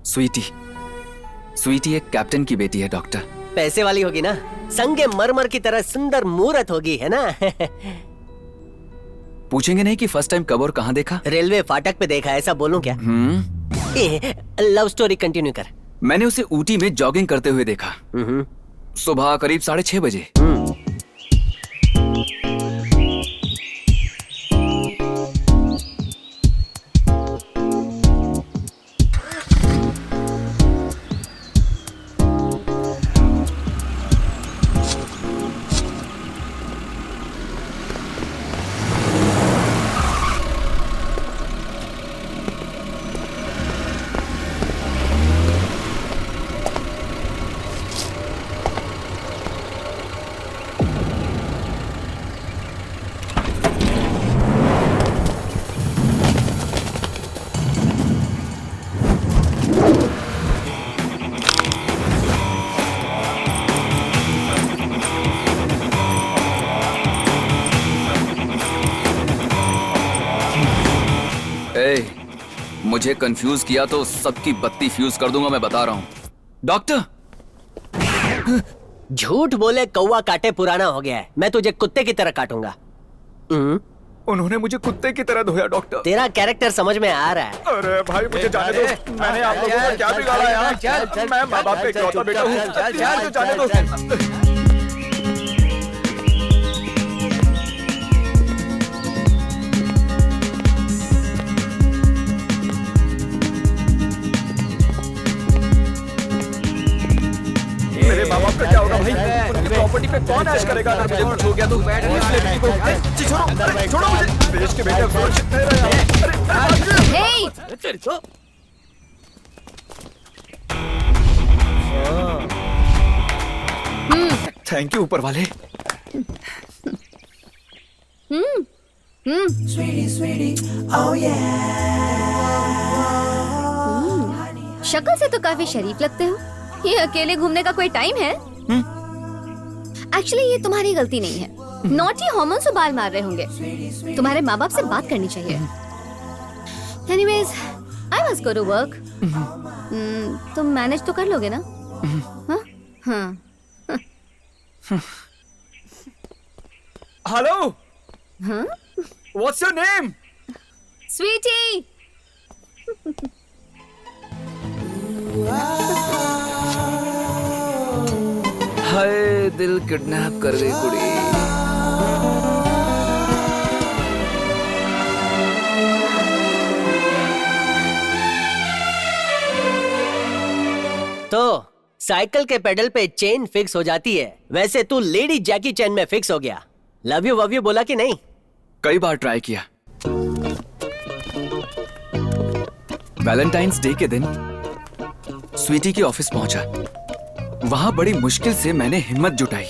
स्वीटी, स्वीटी एक कैप्टन की बेटी है डॉक्टर। पैसे वाली होगी ना, संगे मरमर की तरह सुंदर मूरत होगी, है ना? पूछेंगे नहीं कि फर्स्ट टाइम कब और कहाँ देखा? रेलवे फाटक पे देखा, ऐसा बोलूं क्या? लव स्टोरी कंटिन्यू कर। मैंने उसे ऊटी में जॉगिंग करते हुए देखा, सुबह करीब 6:30 बजे। मुझे कंफ्यूज किया तो सबकी बत्ती फ्यूज कर दूंगा, मैं बता रहा हूँ। डॉक्टर, झूठ बोले कौवा काटे पुराना हो गया है। मैं तुझे कुत्ते की तरह काटूंगा। उन्होंने मुझे कुत्ते की तरह धोया डॉक्टर। तेरा कैरेक्टर समझ में आ रहा है। अरे भाई मुझे जाने दो, मैंने आप लोगों को क्या बिगाड़ा यार? मैं माँ बाप का इकलौता बेटा हूँ, मुझे जाने दो। मेरे माँ बाप का क्या होगा भाई? उनकी प्रॉपर्टी पे कौन ऐश करेगा अगर मुझे कुछ हो गया तो? छोड़ो मुझे, देश के बेटे सुरक्षित नहीं रहे। थैंक यू ऊपर वाले। शक्ल से तो काफी शरीफ लगते हो। ये अकेले घूमने का कोई टाइम है? एक्चुअली ये तुम्हारी गलती नहीं है। नॉटी हार्मोन से बाल मार रहे होंगे। तुम्हारे माँ बाप से बात करनी चाहिए। Anyways, I must go to work. तुम मैनेज तो कर लोगे ना? हाँ। Hello, what's your name? Sweety. Hi, दिल किडनैप कर गई कुड़ी। तो साइकिल के पेडल पे चेन फिक्स हो जाती है, वैसे तू लेडी जैकी चेन में फिक्स हो गया। लव यू बोला कि नहीं? कई बार ट्राई किया। वैलेंटाइंस डे के दिन स्वीटी के ऑफिस पहुंचा। वहां बड़ी मुश्किल से मैंने हिम्मत जुटाई,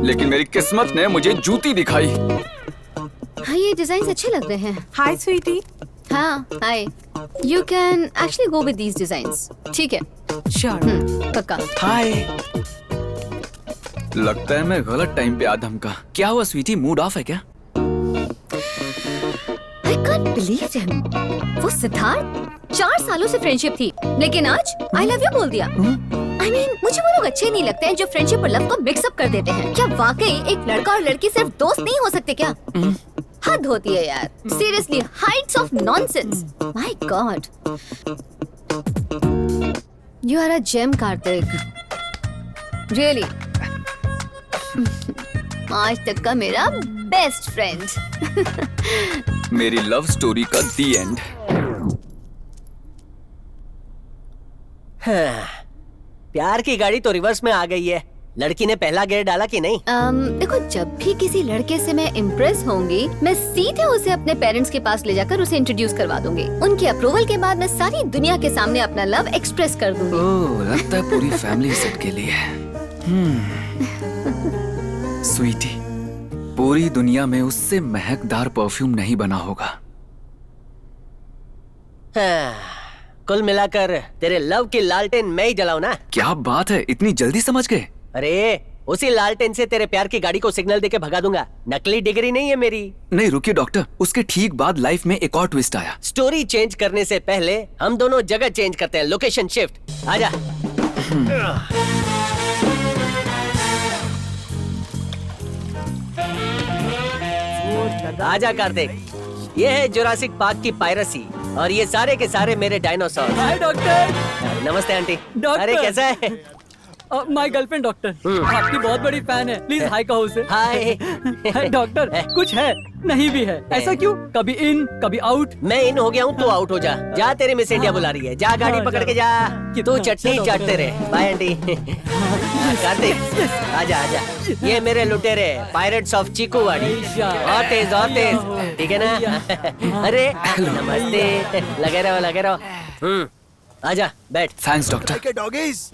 लेकिन मेरी किस्मत ने मुझे जूती दिखाई। हाँ, ये डिजाइन अच्छे लग रहे हैं। Hi Sweety. हाँ, hi. You can actually go with these designs. ठीक है, श्योर। पक्का। हाय। लगता है मैं गलत टाइम पे आ धमका। क्या हुआ स्वीटी, मूड ऑफ है क्या? I can't believe him. वो सिद्धार्थ 4 सालों से फ्रेंडशिप थी, लेकिन आज I love you बोल दिया। I mean, मुझे वो लोग अच्छे नहीं लगते हैं जो फ्रेंडशिप और लव को मिक्सअप कर देते हैं। क्या वाकई एक लड़का और लड़की सिर्फ दोस्त नहीं हो सकते क्या? हद होती है यार। Seriously, heights of nonsense. My God. You are a gem, Kartik. Really. आज तक का मेरा बेस्ट फ्रेंड। मेरी लव स्टोरी का दी एंड। प्यार की गाड़ी तो रिवर्स में आ गई है। लड़की ने पहला गियर डाला कि नहीं? देखो, जब भी किसी लड़के से मैं इम्प्रेस होंगी, मैं सीधे उसे अपने पेरेंट्स के पास ले जाकर उसे इंट्रोड्यूस करवा दूंगी। उनके अप्रूवल के बाद मैं सारी दुनिया के सामने अपना लव एक्सप्रेस कर दूंगी। ओह, लगता है पूरी फैमिली सेट के लिए। स्वीटी, पूरी दुनिया में उससे महकदार परफ्यूम नहीं बना होगा। कुल मिलाकर तेरे लव की लालटेन मैं ही जलाऊं ना? क्या बात है, इतनी जल्दी समझ गए? अरे उसी लालटेन से तेरे प्यार की गाड़ी को सिग्नल देके भगा दूंगा। नकली डिग्री नहीं है मेरी। नहीं रुकिए डॉक्टर, उसके ठीक बाद लाइफ में एक और ट्विस्ट आया। स्टोरी चेंज करने से पहले हम दोनों जगह चेंज करते हैं, लोकेशन शिफ्ट। आजा। आजा कार्तिक, ये है जुरासिक पार्क की पायरेसी और ये सारे के सारे मेरे डायनासोर। हाय डॉक्टर। नमस्ते आंटी। डॉक्टर। अरे कैसा है? माय गर्लफ्रेंड डॉक्टर, आपकी बहुत बड़ी फैन है, प्लीज हाय कहो उसे। हाय। डॉक्टर कुछ है नहीं भी है, ऐसा क्यों? कभी इन कभी आउट। मैं इन हो गया हूँ, तू आउट हो जा। जा, तेरी मिस इंडिया बुला रही है। जा गाड़ी पकड़ के जा। तू चटनी चाटते रहे। Bye aunty. कार्तिक आजा आजा। ये मेरे लुटेरे पायरेट्स ऑफ चीकूवाड़ी। और तेज ठीक है ना? अरे नमस्ते। लगे रहो। आजा बैठ। Thanks doctor. डॉगीज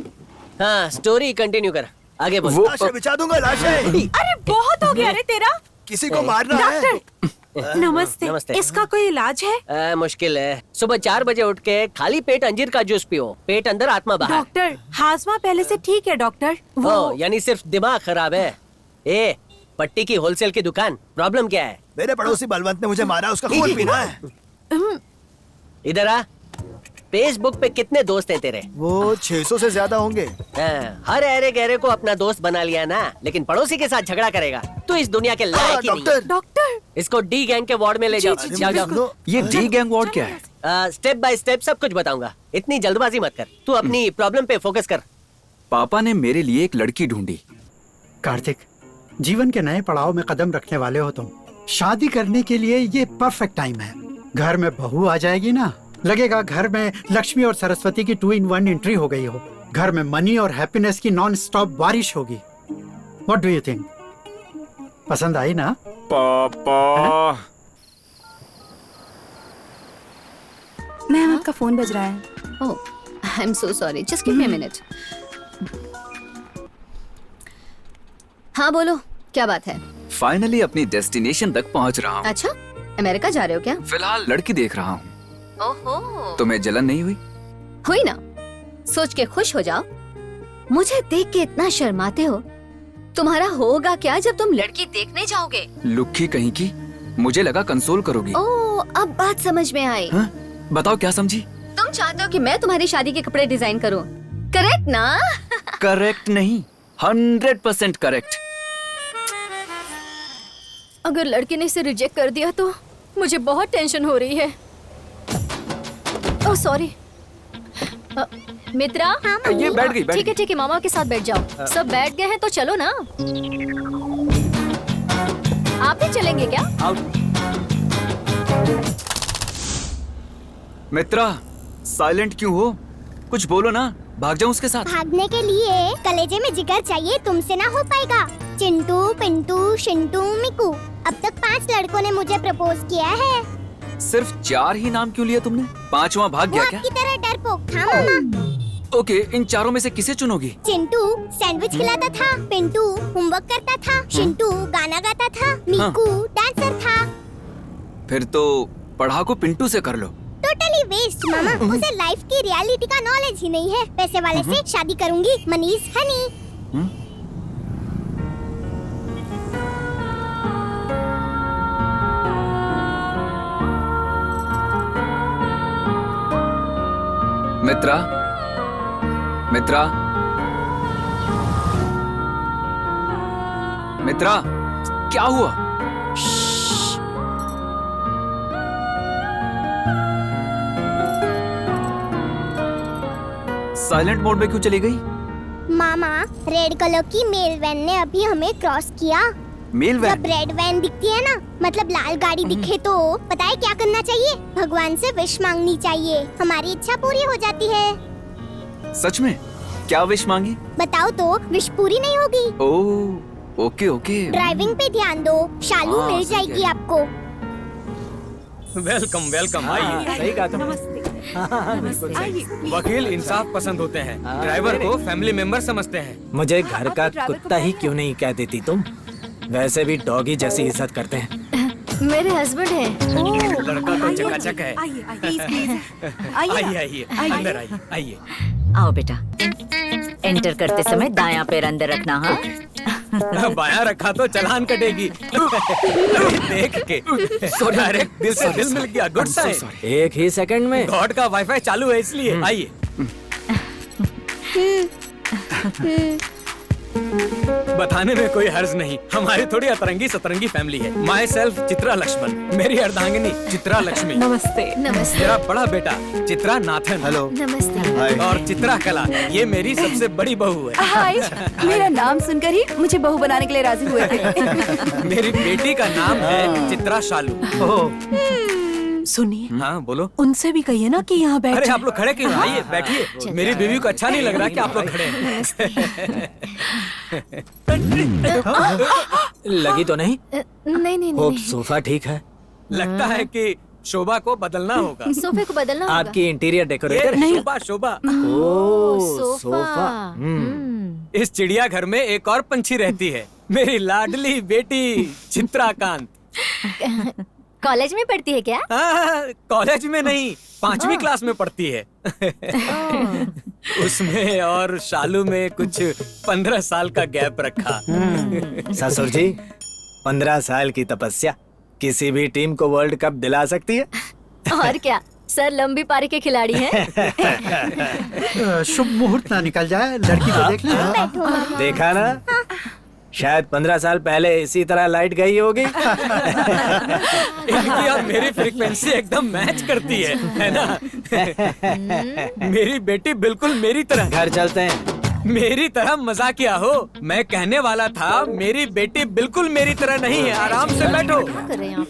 हाँ, स्टोरी कंटिन्यू कर, आगे बोल। लाशें बिछा दूंगा लाशें। अरे बहुत हो गया रे तेरा। किसी को मारना है। नमस्ते। नमस्ते। इसका कोई इलाज है? मुश्किल है। सुबह 4 बजे उठ के खाली पेट अंजीर का जूस पियो। पेट अंदर आत्मा बाहर। डॉक्टर हाजमा पहले से ठीक है डॉक्टर। ओ, यानी सिर्फ दिमाग खराब है। ए, पट्टी की होलसेल की दुकान, प्रॉब्लम क्या है? मेरे पड़ोसी बलवंत ने मुझे मारा, उसका खून पीना है। इधर आ। फेसबुक पे कितने दोस्त हैं तेरे? वो 600 से ज्यादा होंगे। हर अरे गहरे को अपना दोस्त बना लिया ना, लेकिन पड़ोसी के साथ झगड़ा करेगा। तू इस दुनिया के लायक ही नहीं है। डॉक्टर इसको डी गैंग के वार्ड में ले जाओ। जी, जाओ जाओ। ये डी गैंग वार्ड क्या है? स्टेप बाय स्टेप सब कुछ बताऊंगा, इतनी जल्दबाजी मत कर। तू अपनी प्रॉब्लम पे फोकस कर। पापा ने मेरे लिए एक लड़की ढूंढी। कार्तिक, जीवन के नए पड़ाव में कदम रखने वाले हो तुम। शादी करने के लिए ये परफेक्ट टाइम है। घर में बहू आ जाएगी ना, लगेगा घर में लक्ष्मी और सरस्वती की 2 in 1 एंट्री हो गई हो। घर में मनी और हैप्पीनेस की नॉन स्टॉप बारिश होगी। What do you think? पसंद आई ना? पापा। मैम आपका फोन बज रहा है। Oh, I am so sorry, just give me a minute. हाँ बोलो, क्या बात है? फाइनली अपनी डेस्टिनेशन तक पहुंच रहा हूँ। अच्छा, अमेरिका जा रहे हो क्या? फिलहाल लड़की देख रहा हूँ। ओहो, तुम्हें जलन नहीं हुई? हुई ना। सोच के खुश हो जाओ। मुझे देख के इतना शर्माते हो। तुम्हारा होगा क्या जब तुम लड़की देखने जाओगे? लुक्की कहीं की। मुझे लगा कंसोल करोगी। ओह, अब बात समझ में आई। हाँ? बताओ क्या समझी? तुम चाहते हो कि मैं तुम्हारी शादी के कपड़े डिजाइन करूं, करेक्ट ना? करेक्ट नहीं, 100% करेक्ट। अगर लड़के ने इसे रिजेक्ट कर दिया तो मुझे बहुत टेंशन हो रही है। Oh sorry. मित्रा, ये बैठ गई। ठीक है, मामा के साथ बैठ जाओ। सब बैठ गए हैं तो चलो ना। आप भी चलेंगे क्या? मित्रा, साइलेंट क्यों हो? कुछ बोलो ना, भाग जाऊं उसके साथ। भागने के लिए कलेजे में जिगर चाहिए, तुमसे ना हो पाएगा। चिंटू, पिंटू, शिंटू, मिकू, अब तक 5 लड़कों ने मुझे प्रपोज किया है। सिर्फ 4 ही नाम क्यों लिया तुमने? 5वां भाग वो गया क्या? आपकी तरह डरपोक था मामा। ओके, इन 4 में से किसे चुनोगी? चिंटू सैंडविच खिलाता था, पिंटू होमवर्क करता था, शिंटू गाना गाता था, मिकू डांसर था। फिर तो पढ़ाकू पिंटू से कर लो। टोटली वेस्ट मामा, उसे लाइफ की रियलिटी का नॉलेज ही नहीं है। पैसे वाले से शादी करूंगी, मनीष हनी। मित्रा, मित्रा, मित्रा, क्या हुआ? साइलेंट मोड में क्यों चली गई? मामा, रेड कलर की मेल वैन ने अभी हमें क्रॉस किया। Mail van? जब रेड वैन दिखती है ना, मतलब लाल गाड़ी दिखे तो पता है क्या करना चाहिए? भगवान से विश मांगनी चाहिए, हमारी इच्छा पूरी हो जाती है। सच में? क्या विश मांगी? बताओ तो विश पूरी नहीं होगी। ओह, ओके ओके। ड्राइविंग पे ध्यान दो, शालू हाँ, मिल सही जाएगी है। आपको। Welcome welcome. आइए। सही कहा तुमने। नमस्ते। वकील इंसाफ पसंद होते हैं, ड्राइवर को फैमिली मेंबर समझते हैं। मुझे घर का कुत्ता ही क्यों नहीं कह देती तुम? वैसे भी डॉगी जैसी इज्जत करते हैं। मेरे हस्बैंड हैं। लड़का तो चकाचक है। आइए आइए आइए, अंदर आइए। आओ बेटा, एंटर करते समय दायां पैर अंदर रखना। हाँ बायां रखा तो चालान कटेगी। देख के डायरेक्ट दिल से दिल मिल गया। Good sign. एक ही सेकंड में। गॉड का वाईफाई चालू है इसलिए। आइए। बताने में कोई हर्ज नहीं, हमारी थोड़ी अतरंगी सतरंगी फैमिली है। माई सेल्फ चित्रा लक्ष्मण, मेरी अर्धांगिनी चित्रा लक्ष्मी, नमस्ते। नमस्ते। मेरा बड़ा बेटा चित्रा नाथन, हेलो। नमस्ते। और चित्रा कला, ये मेरी सबसे बड़ी बहू है। हाय, मेरा नाम सुनकर ही मुझे बहू बनाने के लिए राजी हुए थे। मेरी बेटी का नाम है चित्रा शालू। सुनिए, हाँ बोलो। उनसे भी कहिए ना कि यहाँ अरे बैठ। आप लोग खड़े क्यों? आइए बैठिए। मेरी बीवी को अच्छा नहीं लग रहा कि आप लोग खड़े हैं। लगी तो नहीं? नहीं नहीं होप नहीं। सोफा ठीक है। लगता है कि शोभा को बदलना होगा। सोफे को बदलना होगा। आपकी इंटीरियर डेकोरेटर ये शोभा शोभा। ओह सोफा। इस चिड़िया घर में एक और पंछी रहती है, मेरी लाडली बेटी चित्राकांत। कॉलेज में पढ़ती है क्या? कॉलेज में नहीं, 5वीं क्लास में पढ़ती है। उसमें और शालू में कुछ 15 साल का गैप रखा। ससुर जी, 15 साल की तपस्या किसी भी टीम को वर्ल्ड कप दिला सकती है। और क्या, सर लंबी पारी के खिलाड़ी हैं। शुभ मुहूर्त ना निकल जाए, लड़की को देख ले। देखा ना, शायद 15 साल पहले इसी तरह लाइट गई होगी। इनकी और मेरी फ्रीक्वेंसी एकदम मैच करती है ना? मेरी बेटी बिल्कुल मेरी तरह। घर चलते हैं। मेरी तरह मजाकिया हो। मैं कहने वाला था, मेरी बेटी बिल्कुल मेरी तरह नहीं है। आराम से बैठो। क्या कर रहे हैं आप?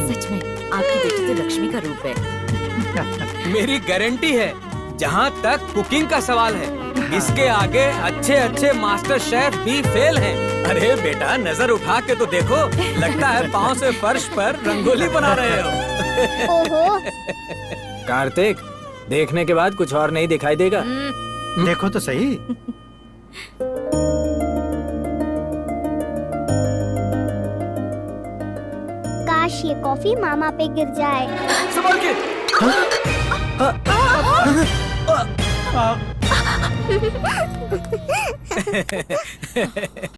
सच में आपकी बेटी तो लक्ष्मी का रूप है। मेरी गारंटी है, जहाँ तक कुकिंग का सवाल है, इसके आगे अच्छे अच्छे मास्टर शेफ भी फेल हैं। अरे बेटा, नजर उठा के तो देखो, लगता है पाँव से फर्श पर रंगोली बना रहे हो। ओहो, कार्तिक, देखने के बाद कुछ और नहीं दिखाई देगा। देखो तो सही। काश ये कॉफी मामा पे गिर जाए। संभाल के।